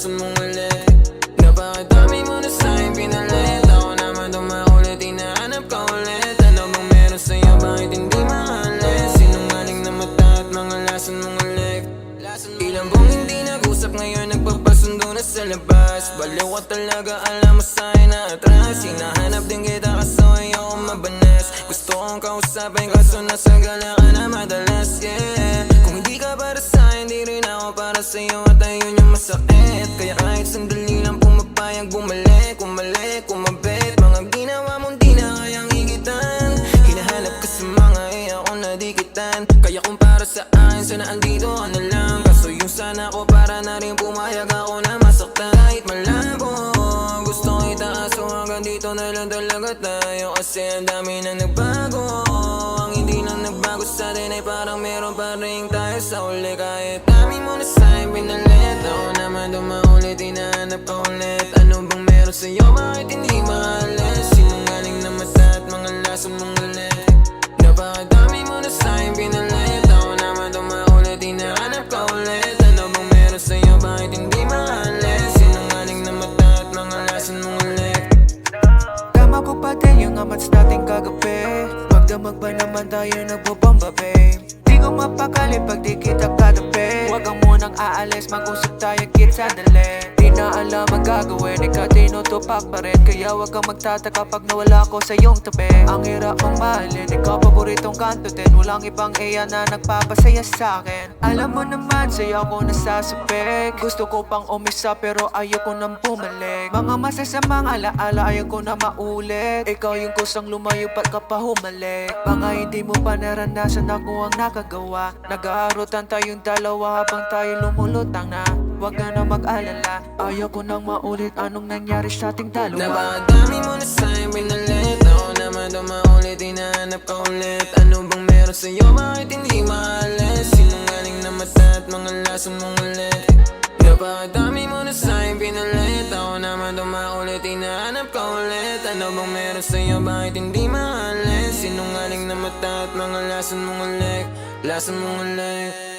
lason mong ulit. Napakadami mo na sa'kin pinalit. Ako naman tumakulit, hinahanap ka ulit. Ano bang meron sa'yo, bakit hindi maalis? Sinungaling na mata at mga lason mong ulit. Ilang buong hindi nag-usap, ngayon nagpapasundo na sa labas. Baliw ka talaga, alam mo sa'kin na atras. Hinahanap din kita kaso ayoko mabanas. Gusto kong kausapin kaso nasa gala ka na madalas, yeah. Kung hindi ka para sa'kin, di rin ako para sa'yo. At ayun yung masakit. Kaya kahit sandali lang pumapayag, bumalik, kumalik, kumabit. Mga ginawa mong di na kayang higitan. Hinahanap ka sa mga ako nadikitan. Kaya kung para sa akin, sana andito ka na lang. Kaso yung sana ko para na rin pumayag ako na masaktan kahit malabo. Gusto kita kaso hanggang dito na lang talaga tayo. Kasi ang dami na nagbago. Ang hindi lang nagbago sa atin ay parang meron pa rin tayo sa uli. Kahit dami mo na sa'kin pinalit. Ako naman dumaulit, hinahanap ka ulit. Ano bang meron sa'yo, bakit hindi maalis? Sinungaling na mata at mga lason mong ulit. Napakadami mo na sa'kin pinalit. Ako naman dumaulit, hinahanap ka ulit. Ano bang meron sa'yo, bakit hindi maalis? Sinungaling na mata at mga lason mong ulit. Tama ko pa din yung amats nating kagabi. Magdamag ba naman tayo nagbabamba, babe? Di ko mapakali pag di kita katabi. Huwag kang munang aalis, mag-usap tayo kit sandali. Di na alam ang gagawin, ikaw tinutupak pa rin. Kaya huwag kang magtataka pag nawala ko sa iyong tabi. Ang hirap mong mahalin, ikaw paboritong kanto din. Walang ibang iya na nagpapasaya sa'kin. Alam mo naman, sa'yo ako nasasapik. Gusto ko pang umisa pero ayoko nang bumalik. Mga masasamang alaala ayaw ko na maulit. Ikaw yung kusang lumayo pat ka pa humalik. Mga hindi mo pa naranasan, ako ang nakagawa. Nag-aarutan tayong dalawa habang tayo lumulutang na. Huwag ka na mag-alala, ayaw ko nang maulit anong nangyari sa ating dalawa. Napakadami mo na sa'kin pinalit. Ako naman dumaulit, hinahanap ka ulit. Ano bang meron sa'yo, bakit hindi maalis? Sinungaling na mata at mga lason mong ulit. Napakadami mo na sa'kin pinalit. Ako naman dumaulit, hinahanap ka ulit. Ano bang meron sa'yo, bakit hindi maalis? Sinungaling na mata at mga lason mong ulit. Lason mong ulit.